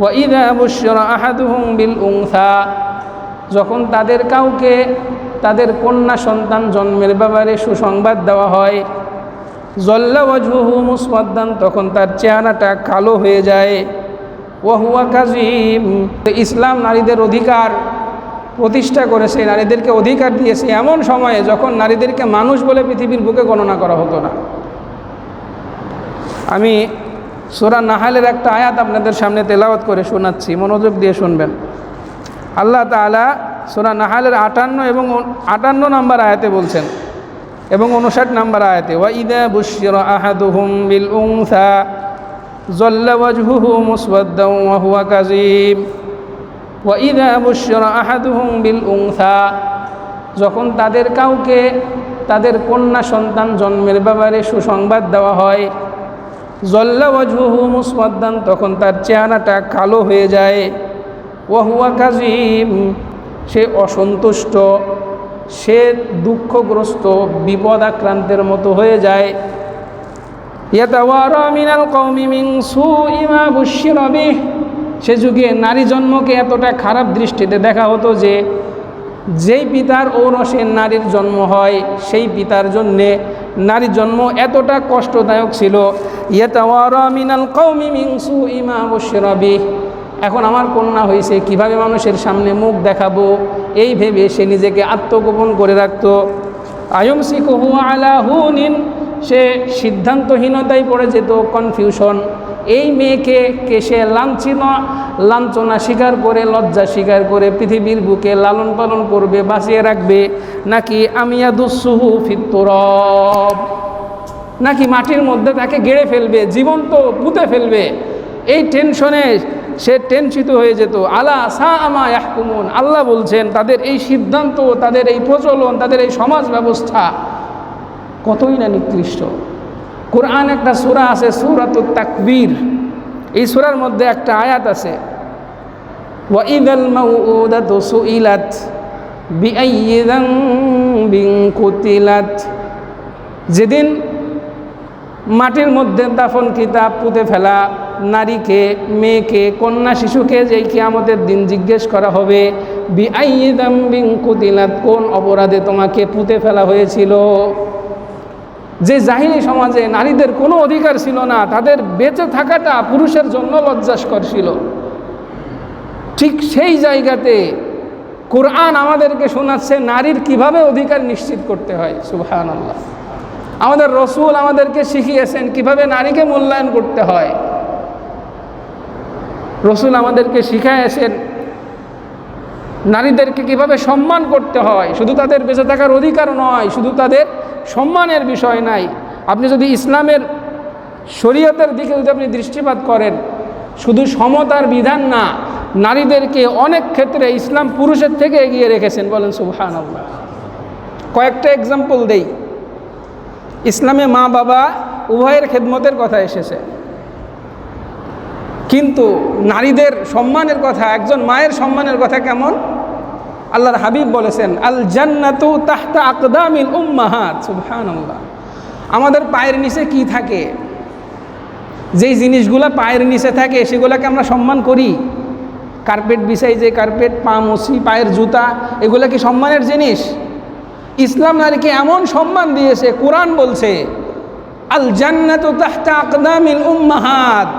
ওয়াইদা বুশরা আহাদুহুম বিল উনসা, যখন তাদের কাউকে তাদের কন্যা সন্তান জন্মের ব্যাপারে সুসংবাদ দেওয়া হয়, যল্লা ওয়াজহুহু মুসওয়াদ্দান, তখন তার চেহারাটা কালো হয়ে যায়। ওয়া হুয়া কাযীম, ইসলাম নারীদের অধিকার প্রতিষ্ঠা করেছে, নারীদেরকে অধিকার দিয়েছে এমন সময়ে যখন নারীদেরকে মানুষ বলে পৃথিবীর বুকে গণনা করা হতো না। আমি সূরা নাহলের একটা আয়াত আপনাদের সামনে তেলাওয়াত করে শোনাচ্ছি, মনোযোগ দিয়ে শুনবেন। আল্লাহ তাআলা সূরা নাহলের 58 এবং 58 নম্বর আয়াতে বলছেন এবং 59 নম্বর আয়াতে, ওয়াইদা বুশরা আহাদুহুম বিল উনসা যল্লা ওয়াজহুহু মুসওয়াদ্দান ওয়া হুয়া কাযীম। ওয়াইদা বুশরা আহাদুহুম বিল উনসা, যখন তাদের কাউকে তাদের কন্যা সন্তান জন্মের ব্যাপারে সুসংবাদ দেওয়া হয়, যল্লা ওয়াজহুহু মুসওয়াদ্দান, তখন তার চেহারাটা কালো হয়ে যায়। ওয়া হুয়া কাযীম, সে অসন্তুষ্ট, সে দুঃখগ্রস্ত, বিপদ আক্রান্তের মতো হয়ে যায়। ইয়াতাওয়ারা মিনাল কওমি মিন সুই মা বুশিরা বিহি, সে যুগে নারী জন্মকে এতটা খারাপ দৃষ্টিতে দেখা হতো যে যেই পিতার ঔরসে নারীর জন্ম হয় সেই পিতার জন্যে নারীর জন্ম এতটা কষ্টদায়ক ছিল। ইয়াতাওয়ারা মিনাল কওমি মিন সুই মা বুশিরা বিহি, এখন আমার কন্যা হয়েছে, কিভাবে মানুষের সামনে মুখ দেখাবো এই ভেবে সে নিজেকে আত্মগোপন করে রাখত। আয়ুমসিকুহু আলা হুনিন, সে সিদ্ধান্তহীনতায় পড়ে যেত, কনফিউশন। এই মেয়েকে সে লাঞ্ছনা স্বীকার করে, লজ্জা স্বীকার করে পৃথিবীর বুকে লালন পালন করবে, বাঁচিয়ে রাখবে, নাকি আমিয়াদুসুহু ফিত তুরাব, নাকি মাটির মধ্যে তাকে গেড়ে ফেলবে, জীবন্ত পুঁতে ফেলবে। এই টেনশনে সে টেনশিত হয়ে যেত। আলা সাআ মা ইয়াহকুমুন, আল্লাহ বলছেন তাদের এই সিদ্ধান্ত, তাদের এই প্রচলন, তাদের এই সমাজ ব্যবস্থা কতই না নিকৃষ্ট। কোরআন একটা সূরা আছে, সূরাতুত তাকবীর, এই সূরার মধ্যে একটা আয়াত আছে, ওয়া ইযাল মাউউদাতু সুইলাত বিআইয়ি যামবিন কুতিলাত, যেদিন মাটির মধ্যে দাফনকৃতা পুঁতে ফেলা নারীকে, মেয়েকে, কন্যা শিশুকে যেই কিয়ামতের দিন জিজ্ঞেস করা হবে, বিআইয়ি যামবিন কুতিলাত, কোন অপরাধে তোমাকে পুঁতে ফেলা হয়েছিল। যে জাহিলি সমাজে নারীদের কোনো অধিকার ছিল না, তাদের বেঁচে থাকাটা পুরুষের জন্য লজ্জাস্কর ছিল, ঠিক সেই জায়গাতে কোরআন আমাদেরকে শোনাচ্ছে নারীর কিভাবে অধিকার নিশ্চিত করতে হয়। সুবহানাল্লাহ। আমাদের রসুল আমাদেরকে শিখিয়েছেন কিভাবে নারীকে মূল্যায়ন করতে হয়। রসুল আমাদেরকে শিখিয়েছেন নারীদেরকে কিভাবে সম্মান করতে হয়। শুধু তাদের বেঁচে থাকার অধিকার নয়, শুধু তাদের সম্মানের বিষয় নাই। আপনি যদি ইসলামের শরীয়তের দিকে যদি আপনি দৃষ্টিপাত করেন, শুধু সমতার বিধান না, নারীদেরকে অনেক ক্ষেত্রে ইসলাম পুরুষের থেকে এগিয়ে রেখেছেন। বলেন সুবহানাল্লাহ। কয়েকটা এক্সাম্পল দেই। ইসলামে মা বাবা উভয়ের খেদমতের কথা এসেছে, কিন্তু নারীদের সম্মানের কথা, একজন মায়ের সম্মানের কথা কেমন? আল্লাহর হাবিব বলেছেন, আল জান্নাতু তাহতা আকদামিল উম্মাহাত। সুবহানাল্লাহ। আমাদের পায়ের নিচে কি থাকে? যেই জিনিসগুলো পায়ের নিচে থাকে সেগুলোকে আমরা সম্মান করি। কার্পেট বিছাই, যে কার্পেট, পা মুছি, পায়ের জুতা, এগুলো কি সম্মানের জিনিস? ইসলাম নারীকে এমন সম্মান দিয়েছে, কোরআন বলছে আল জান্নাতু তাহতা আকদামিল উম্মাহাত,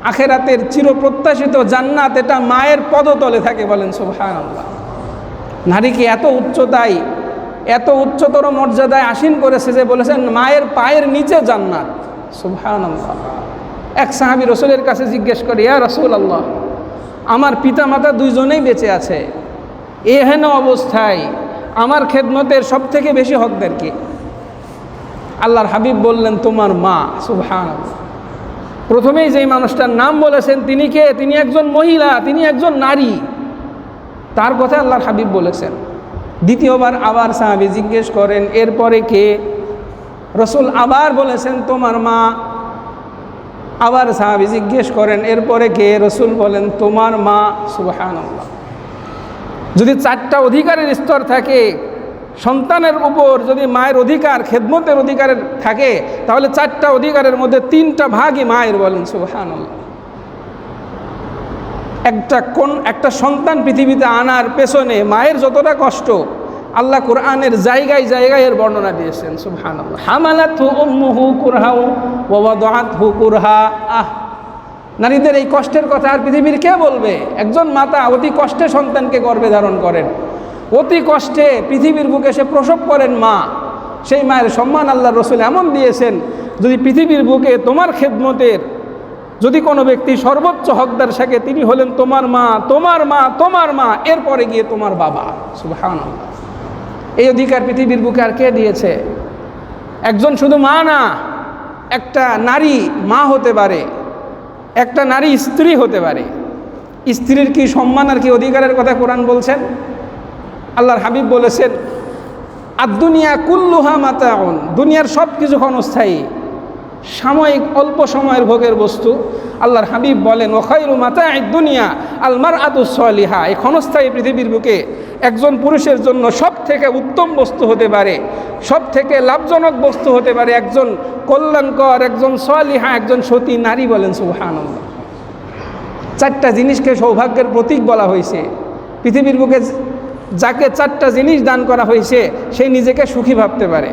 আখিরাতের চিরপ্রত্যাশিত জান্নাত এটা মায়ের পদতলে থাকে। বলেন সুবহানাল্লাহ। নারীকে এত উচ্চতায়, এত উচ্চতর মর্যাদায় আসীন করেছে যে বলেছেন মায়ের পায়ের নিচে জান্নাত। সুবহানাল্লাহ। এক সাহাবী রসুলের কাছে জিজ্ঞেস করে, ইয়া রাসূলুল্লাহ, আমার পিতা মাতা দুইজনেই বেঁচে আছে, এহেন অবস্থায় আমার খেদমতের সব থেকে বেশি হকদার কে? আল্লাহর হাবিব বললেন, তোমার মা। সুবহানাল্লাহ। প্রথমেই যেই মানুষটার নাম বলেছেন তিনি কে? তিনি একজন মহিলা, তিনি একজন নারী, তার কথা আল্লাহর হাবিব বলেছেন। দ্বিতীয়বার আবার সাহাবী জিজ্ঞেস করেন, এরপরে কে? রসুল আবার বলেছেন, তোমার মা। আবার সাহাবী জিজ্ঞেস করেন, এরপরে কে? রসুল বলেন, তোমার মা। সুবহানাল্লাহ। যদি চারটা অধিকারের স্তর থাকে, সন্তানের উপর যদি মায়ের অধিকার, খেদমতের অধিকারের থাকে, তাহলে চারটা অধিকারের মধ্যে তিনটা ভাগই মায়ের। বলেন সুবহানাল্লাহ। একটা সন্তান পৃথিবীতে আনার পেছনে মায়ের যতটা কষ্ট আল্লাহ কোরআনের জায়গায় জায়গায় এর বর্ণনা দিয়েছেন। সুবহানাল্লাহ। হামালাতহু উম্মুহু কুরহা ওয়া ওয়াদাআতহু কুরহা। নারীদের এই কষ্টের কথা আর পৃথিবীর কে বলবে? একজন মাতা অতি কষ্টে সন্তানকে গর্ভে ধারণ করেন, অতি কষ্টে পৃথিবীর বুকে সে প্রসব করেন মা। সেই মায়ের সম্মান আল্লাহ রসুল এমন দিয়েছেন, যদি পৃথিবীর বুকে তোমার খেদমতের যদি কোনো ব্যক্তি সর্বোচ্চ হকদার থাকে তিনি হলেন তোমার মা, তোমার মা, তোমার মা, এরপরে গিয়ে তোমার বাবা। সুবহানাল্লাহ। এই অধিকার পৃথিবীর বুকে আর কে দিয়েছে? একজন শুধু মা না, একটা নারী মা হতে পারে, একটা নারী স্ত্রী হতে পারে। স্ত্রীর কি সম্মান আর কি অধিকারের কথা কোরআন বলছেন। আল্লাহর হাবিব বলেছেন, আদ-দুনিয়া কুল্লুহা মাতাউন, দুনিয়ার সব কিছু ক্ষণস্থায়ী, সাময়িক অল্প সময়ের ভোগের বস্তু। আল্লাহর হাবিব বলেন, ওয়া খায়রু মাতাঈদ দুনিয়া আল মারআতুস সালিহা, এই ক্ষণস্থায়ী পৃথিবীর বুকে একজন পুরুষের জন্য সব থেকে উত্তম বস্তু হতে পারে, সব থেকে লাভজনক বস্তু হতে পারে একজন কল্যাণকর, একজন সালিহা, একজন সতী নারী। বলেন সুবহানাল্লাহ। চারটা জিনিসকে সৌভাগ্যের প্রতীক বলা হয়েছে। পৃথিবীর বুকে যাকে চারটা জিনিস দান করা হয়েছে সে নিজেকে সুখী ভাবতে পারে।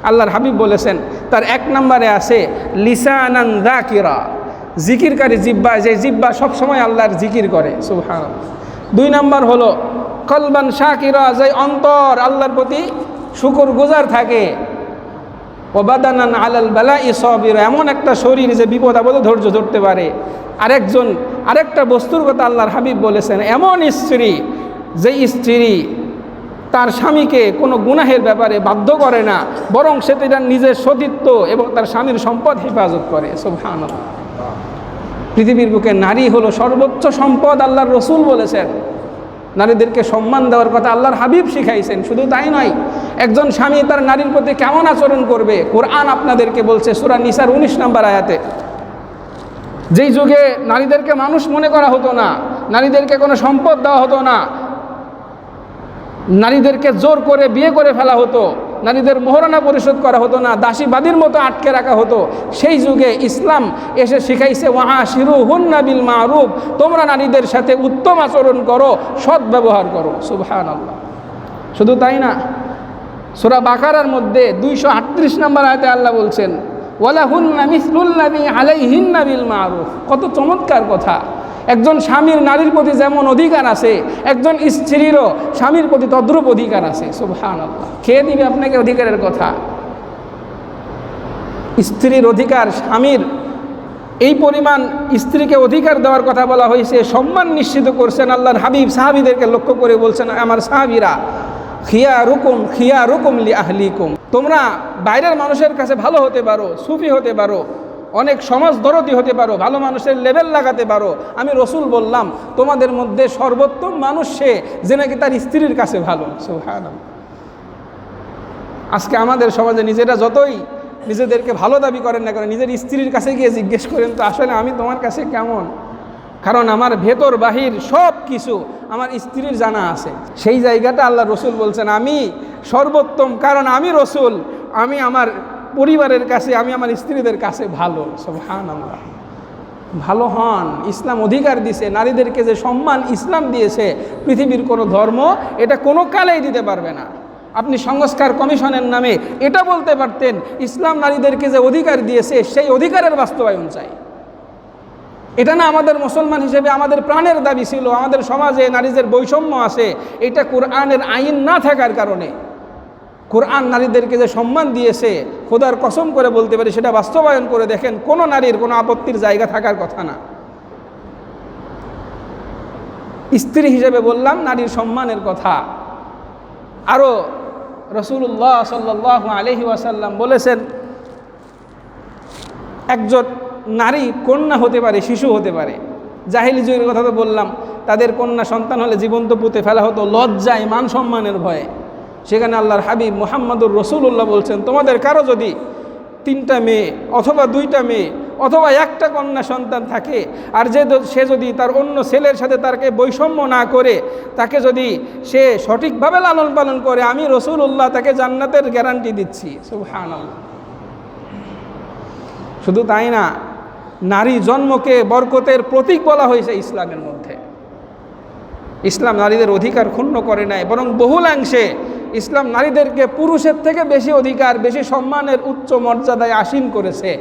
আল্লাহর হাবিব বলেছেন তার এক নম্বরে আছে লিসানান যাকিরা, জিকিরকারী জিহ্বা, যে জিহ্বা সবসময় আল্লাহর জিকির করে। সুবহানাল্লাহ। দুই নম্বর হলো কলবান শাকিরা, যে অন্তর আল্লাহর প্রতি শুকরগুজার থাকে। ও বাদানান আলাল বালাই সাবিরা, এমন একটা শরীর যে বিপদ আপদে ধৈর্য ধরতে পারে। আরেকটা বস্তুর কথা আল্লাহর হাবিব বলেছেন, এমন স্ত্রী যে স্ত্রী তার স্বামীকে কোনো গুনাহের ব্যাপারে বাধ্য করে না, বরং সে তার নিজের সতীত্ব এবং তার স্বামীর সম্পদ হেফাজত করে। সুবহানাল্লাহ। পৃথিবীর বুকে নারী হলো সর্বোচ্চ সম্পদ, আল্লাহর রসুল বলেছেন। নারীদেরকে সম্মান দেওয়ার কথা আল্লাহর হাবিব শিখাইছেন। শুধু তাই নয়, একজন স্বামী তার নারীর প্রতি কেমন আচরণ করবে কোরআন আপনাদেরকে বলছে সূরা নিসার 19 নম্বর আয়াতে। যেই যুগে নারীদেরকে মানুষ মনে করা হতো না, নারীদেরকে কোনো সম্পদ দেওয়া হতো না, নারীদেরকে জোর করে বিয়ে করে ফেলা হতো, নারীদের মোহরানা পরিশোধ করা হতো না, দাসীবাদীর মতো আটকে রাখা হতো, সেই যুগে ইসলাম এসে শিখাইছে ওয়াআশিরুহুন্না বিল মারুফ, তোমরা নারীদের সাথে উত্তম আচরণ করো, সৎ ব্যবহার করো। সুবহানাল্লাহ। শুধু তাই না, সূরা বাকারার মধ্যে 238 নম্বর আয়াতে আল্লাহ বলছেন ওয়ালাহুন্না মিসলুল্লাযী আলাইহিন্না বিল মারুফ। কত চমৎকার কথা। একজন স্বামীর নারীর প্রতি যেমন অধিকার আছে, একজন স্ত্রীরও স্বামীর প্রতি তদ্রূপ অধিকার আছে। সুবহানাল্লাহ। কে দিবে আপনাকে অধিকারের কথা? স্ত্রীর অধিকার, স্বামীর এই পরিমাণ স্ত্রীকে অধিকার দেওয়ার কথা বলা হয়েছে, সম্মান নিশ্চিত করছেন আল্লাহর হাবিব সাহাবীদেরকে লক্ষ্য করে বলছেন, আমার সাহাবীরা খিয়ারুকুম লি আহলিকুম, তোমরা বাইরের মানুষের কাছে ভালো হতে পারো, সুফি হতে পারো, অনেক সমাজ দরদি হতে পারো, ভালো মানুষের লেভেল লাগাতে পারো, আমি রসুল বললাম তোমাদের মধ্যে সর্বোত্তম মানুষ সে যে নাকি তার স্ত্রীর কাছে ভালো। সুবহানাল্লাহ। আজকে আমাদের সমাজে নিজেরা যতই নিজেদেরকে ভালো দাবি করেন না করেন, নিজের স্ত্রীর কাছে গিয়ে জিজ্ঞেস করেন তো আসলে আমি তোমার কাছে কেমন, কারণ আমার ভেতর বাহির সব কিছু আমার স্ত্রীর জানা আছে। সেই জায়গাটা আল্লাহ রসুল বলছেন আমি সর্বোত্তম, কারণ আমি রসুল, আমি আমার পরিবারের কাছে, আমি আমার স্ত্রীদের কাছে ভালো। সুবহানাল্লাহ। ভালো হন। ইসলাম অধিকার দিয়েছে নারীদেরকে, যে সম্মান ইসলাম দিয়েছে পৃথিবীর কোনো ধর্ম এটা কোনো কালেই দিতে পারবে না। আপনি সংস্কার কমিশনের নামে এটা বলতে পারতেন ইসলাম নারীদেরকে যে অধিকার দিয়েছে সেই অধিকারের বাস্তবায়ন চাই। এটা না আমাদের মুসলমান হিসেবে আমাদের প্রাণের দাবি ছিল। আমাদের সমাজে নারীদের বৈষম্য আছে, এটা কোরআনের আইন না থাকার কারণে। কোরআন নারীদেরকে যে সম্মান দিয়েছে খোদার কসম করে বলতে পারি সেটা বাস্তবায়ন করে দেখেন, কোনো নারীর কোনো আপত্তির জায়গা থাকার কথা না। স্ত্রী হিসেবে বললাম নারীর সম্মানের কথা। আরও রাসূলুল্লাহ সাল্লাল্লাহু আলাইহি ওয়াসাল্লাম বলেছেন একজন নারী কন্যা হতে পারে, শিশু হতে পারে। জাহিলি যুগের কথা তো বললাম, তাদের কন্যা সন্তান হলে জীবন্ত পুঁতে ফেলা হতো লজ্জায়, মান সম্মানের ভয়ে। সেখানে আল্লাহর হাবিব মুহাম্মদুর রাসূলুল্লাহ বলছেন তোমাদের কারো যদি 3টা মেয়ে অথবা 2টা মেয়ে অথবা একটা কন্যা সন্তান থাকে, আর সে যদি তার অন্য ছেলের সাথে তাকে বৈষম্য না করে, তাকে যদি সে সঠিকভাবে লালন পালন করে, আমি রাসূলুল্লাহ তাকে জান্নাতের গ্যারান্টি দিচ্ছি। সুবহানাল্লাহ। শুধু তাই না, নারী জন্মকে বরকতের প্রতীক বলা হয়েছে ইসলামের মধ্যে। ইসলাম নারীদের অধিকার ক্ষুণ্ণ করে নাই, বরং বহুলাংশে ইসলাম নারীদেরকে পুরুষের থেকে বেশি অধিকার, বেশি সম্মানের উচ্চ মর্যাদায় আসীন করেছে।